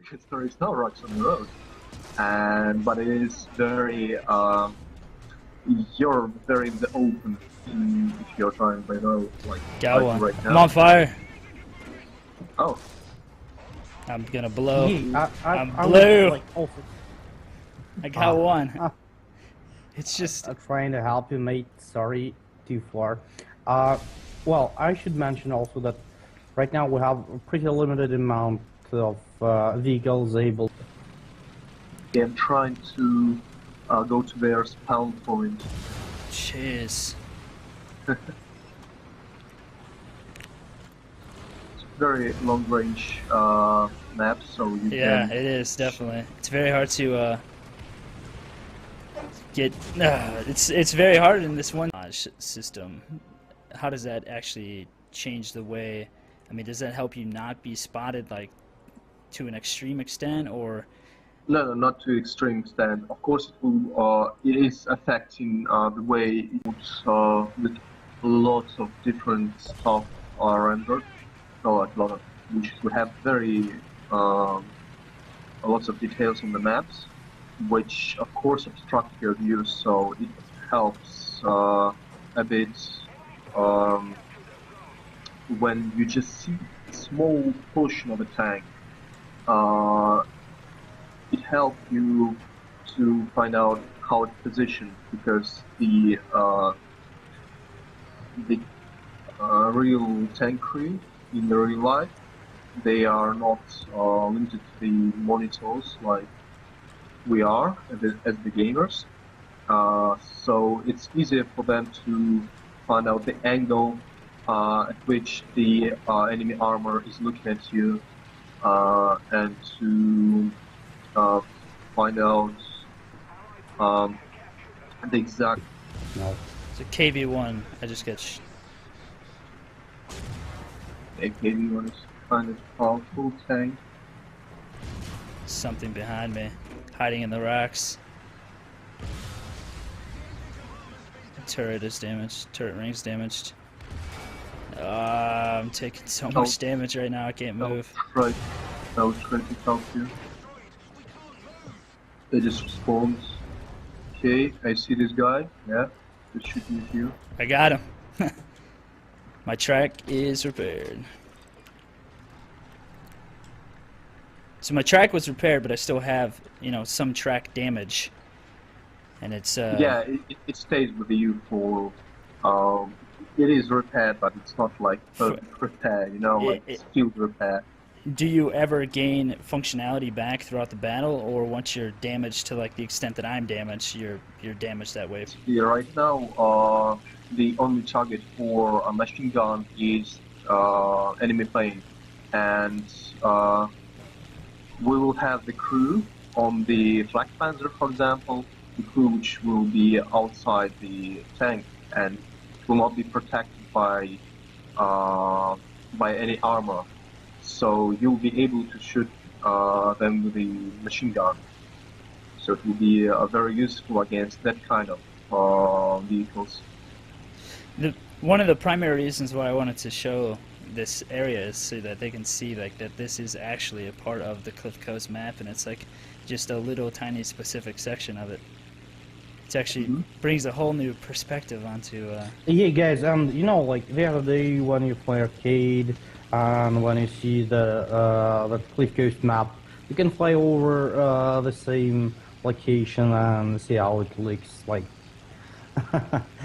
because there is no rocks on the road, and but it is very you're very in the open if you're trying by now, Got like one. right I'm on now. fire. Oh, I'm gonna blow. Yeah, I'm I blue. was, like, also, I got one. uh, It's just trying to help you, mate. Sorry, too far. Well, I should mention also that right now we have a pretty limited amount of vehicles able. yeah, I'm trying to go to their spawn point. jeez. Very long range map, so you Yeah, can. it is definitely. It's very hard to get. It's very hard in this one system. How does that actually change the way? I mean, does that help you not be spotted like to an extreme extent, or? No, not to extreme extent. Of course, it will. It is affecting the way with lots of different stuff are rendered. So like a lot of which we have very lots of details on the maps, which of course obstruct your view. So it helps a bit um, when you just see a small portion of a tank. Uh, it helps you to find out how it's positioned because the real tank crew in the real life they are not limited to the monitors like we are as the gamers. So it's easier for them to find out the angle at which the enemy armor is looking at you and to uh, find out um, the exact. No. It's a KV-1. I just got. AKB-1 is kind of powerful tank. Something behind me, hiding in the rocks. Turret is damaged. Turret ring's damaged. I'm taking so much damage right now. I can't move. Right. I was trying to help you. They just respawned. Okay, I see this guy. Yeah, just shooting at you. I got him. My track is repaired. So my track was repaired, but I still have, some track damage. And it's Yeah, it stays with you for. It is repaired, but it's not like perfect repair. Like field repair. Do you ever gain functionality back throughout the battle, or once you're damaged to like the extent that I'm damaged, you're damaged that way? Yeah, right now, the only target for a machine gun is enemy plane, and we will have the crew on the Flak Panzer, for example, the crew which will be outside the tank and will not be protected by any armor. So you'll be able to shoot them with the machine gun. So it will be very useful against that kind of vehicles. One of the primary reasons why I wanted to show this area is so that they can see like that this is actually a part of the Cliff Coast map, and it's like just a little tiny specific section of it. It actually brings a whole new perspective onto. Yeah, guys, and like the other day when you play arcade and when you see the Cliff Coast map, you can fly over the same location and see how it looks like.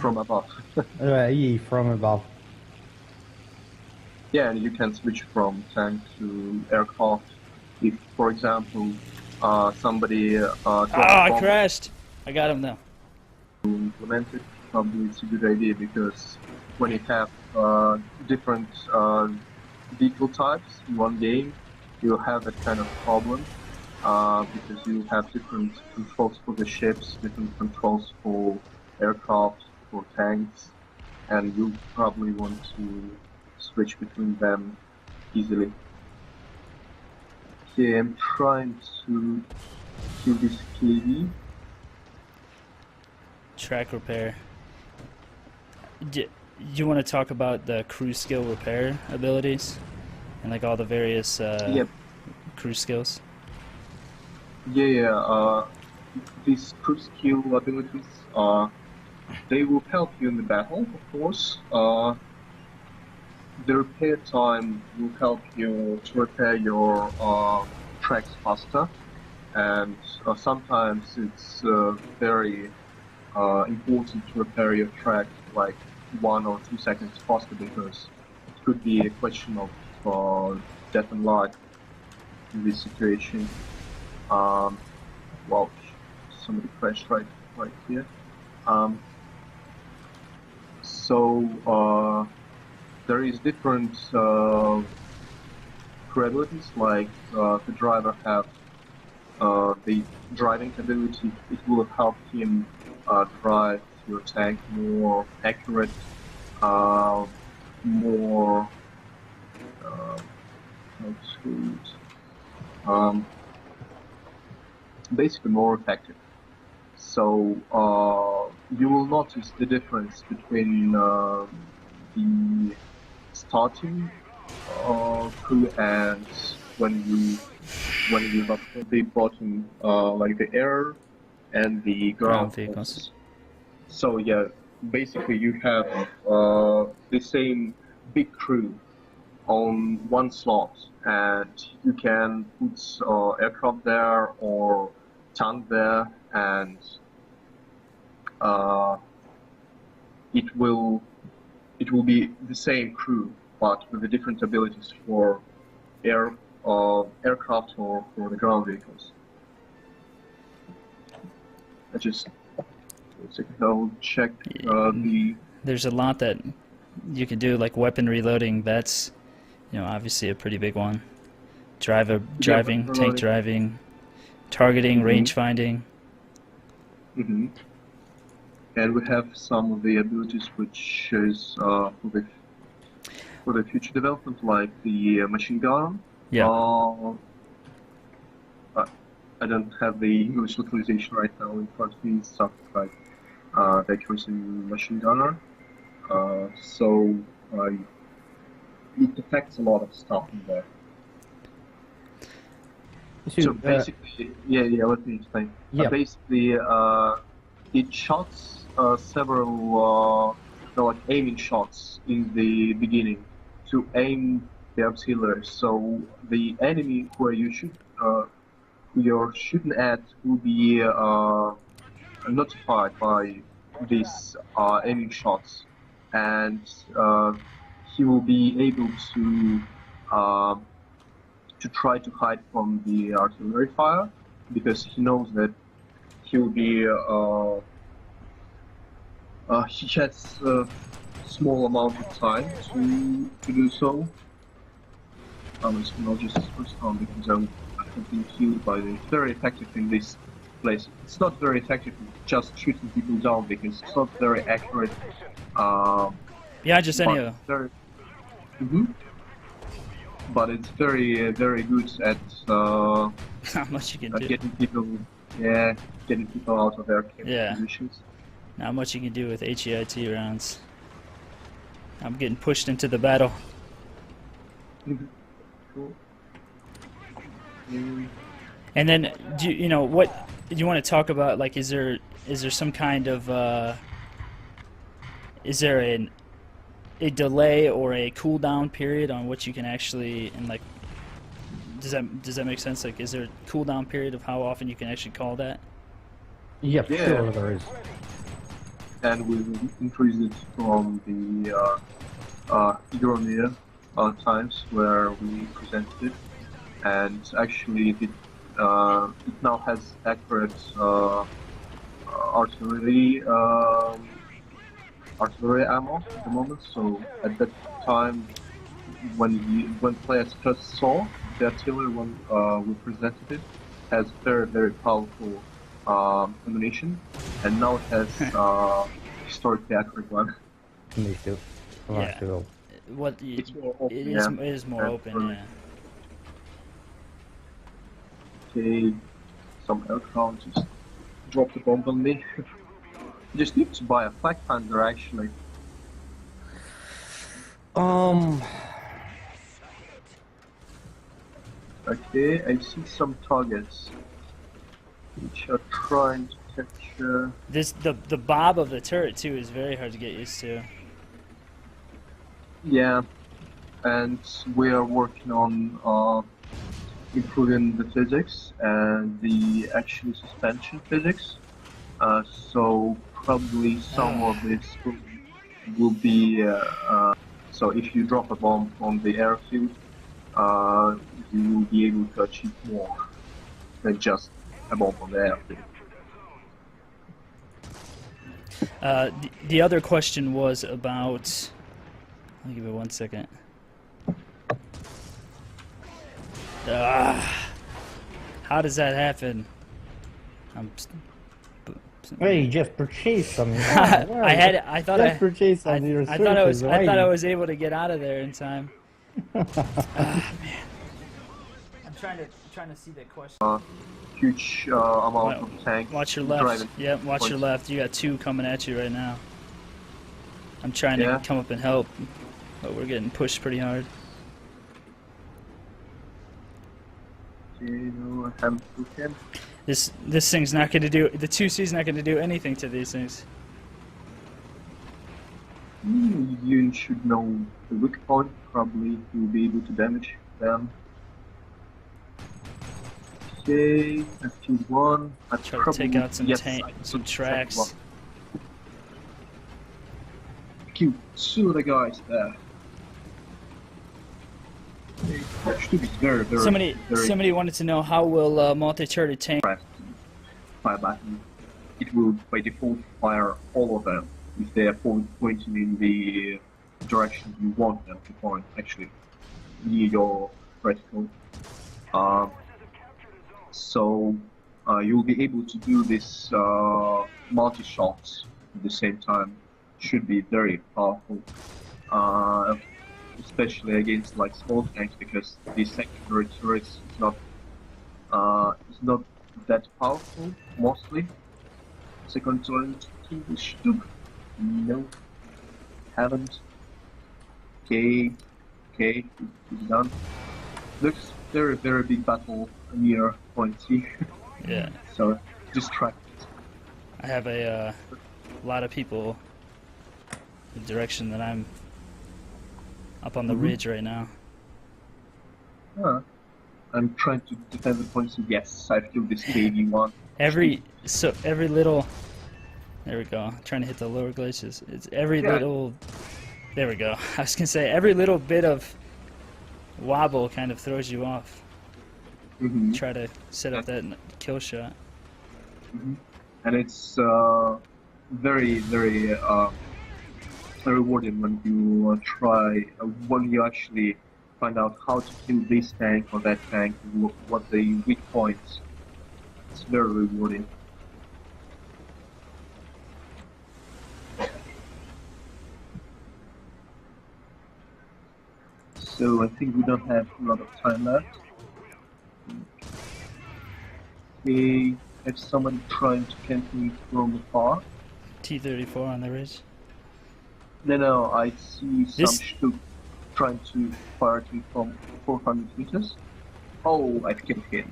From above. Yeah, from above. Yeah, and you can switch from tank to aircraft. If, for example, somebody I crashed! I got him though. implement it, probably it's a good idea because when you have different vehicle types in one game, you'll have that kind of problem because you have different controls for the ships, different controls for aircraft, for tanks, and you probably want to switch between them easily. Okay, I'm trying to kill this KV. Track repair. Do you want to talk about the crew skill repair abilities and like all the various Yep. crew skills? Yeah. These crew skill abilities, they will help you in the battle, of course. The repair time will help you to repair your tracks faster, and sometimes it's very important to repair your track like 1 or 2 seconds faster because it could be a question of death and life in this situation. Um, well, somebody crashed right here. Um, so there is different abilities, like the driver have the driving ability. It will help him drive your tank more accurate, more how to basically more effective. So you will notice the difference between the starting crew and when you got the bottom like the air and the ground Ground vehicles. forces. So yeah, basically you have the same big crew on one slot, and you can put aircraft there or tank there, and uh, it will be the same crew but with the different abilities for aircraft or for the ground vehicles. I just I'll check the. There's a lot that you can do, like weapon reloading. That's, obviously a pretty big one. Driving, weapon tank reloading. driving, targeting, range finding. Mm-hmm. And we have some of the abilities which is for the future development, like the machine gun. Yeah. I don't have the English localization right now in front of me. Stuff like the accuracy machine gunner. So it affects a lot of stuff in there. So basically, let me explain. Yeah. Basically, it shots several like aiming shots in the beginning to aim the artillery. So the enemy who you're shooting at will be notified by these aiming shots, and he will be able to try to hide from the artillery fire because he knows that he will be he has a small amount of time to do so. I'll just respond because I have been killed by the. It's very effective in this place. It's not very effective just shooting people down because it's not very accurate. Yeah, just but any. Very, but it's very very good at How much you can do. getting people out of their positions. Not much you can do with HEIT rounds. I'm getting pushed into the battle. Cool. And then, what do you want to talk about? Like, is there some kind of is there a delay or a cooldown period on what you can actually, and like, does that make sense? Like, is there a cooldown period of how often you can actually call that? Yep, yeah, sure there is. And we increased it from the Euromir times where we presented it, and actually it now has accurate artillery ammo at the moment. So at that time, when players first saw the artillery when we presented it, has very very powerful ammunition, and now it has historically accurate one. Me too. Yeah. It's more open, it is more open, yeah. Okay, some aircraft just dropped a bomb on me. Just need to buy a Flak Panther actually. Okay, I see some targets. which are trying to capture. The bob of the turret too is very hard to get used to. Yeah, and we are working on improving the physics and the actual suspension physics. So probably some of this will be. So if you drop a bomb on the airfield, you will be able to achieve more than just a bomb on the airfield. The other question was about. I'll give it 1 second. How does that happen? Hey, just purchase some. I thought I purchase some of your I thought I was surface, I thought I right? was able to get out of there in time. Man, I'm trying to see the question. Huge amount of tanks. Watch your left. driving Yep, watch your points. left. You got two coming at you right now. I'm trying Yeah. to come up and help, but we're getting pushed pretty hard. You have to hit. This thing's not going to do. The 2C's not going to do anything to these things. You should know the weak point. Probably you'll be able to damage them. Okay, I've killed one. I Try to take out some some tracks. Killed two of the guys there. Okay, that should be very, very, very Somebody wanted to know how will multi-turret tank. fast. Fire button. It will by default fire all of them if they are pointing in the direction you want them to point. Actually, near your reticle. So you'll be able to do this multi-shots at the same time. Should be very powerful, especially against like small tanks, because the secondary turrets is not that powerful. Mostly, second turret Stug. No, haven't. Okay, it's done. Looks very, very big battle near point C. Yeah, So distracted. I have a lot of people. The direction that I'm up on the ridge right now. I'm trying to defend the point C. Yes, I feel this KV one. Every little. There we go. Trying to hit the lower glaciers. It's every little. There we go. I was gonna say every little bit of wobble kind of throws you off. Try to set up that kill shot. And it's very, very rewarding when you when you actually find out how to kill this tank or that tank, what the weak points. It's very rewarding. So I think we don't have a lot of time left. Okay, have somebody trying to camp me from afar. T-34 on the ridge. No, I see some This- Stug trying to fire at me from 400 meters. Oh, I've killed him.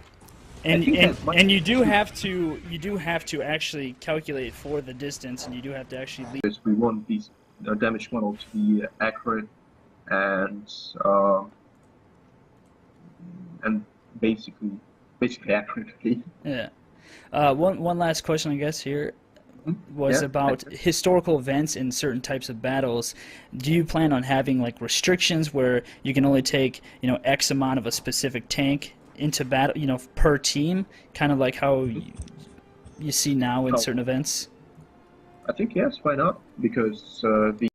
And think and, that might- and you do have to actually calculate for the distance, and you do have to actually leave. Because we want these damage model to be accurate and basically accurate. Okay? Yeah. One last question, I guess, here was Yeah, about okay. historical events in certain types of battles. Do you plan on having like restrictions where you can only take, X amount of a specific tank into battle, per team, kind of like how you see now in Oh. certain events? I think yes, why not? Because the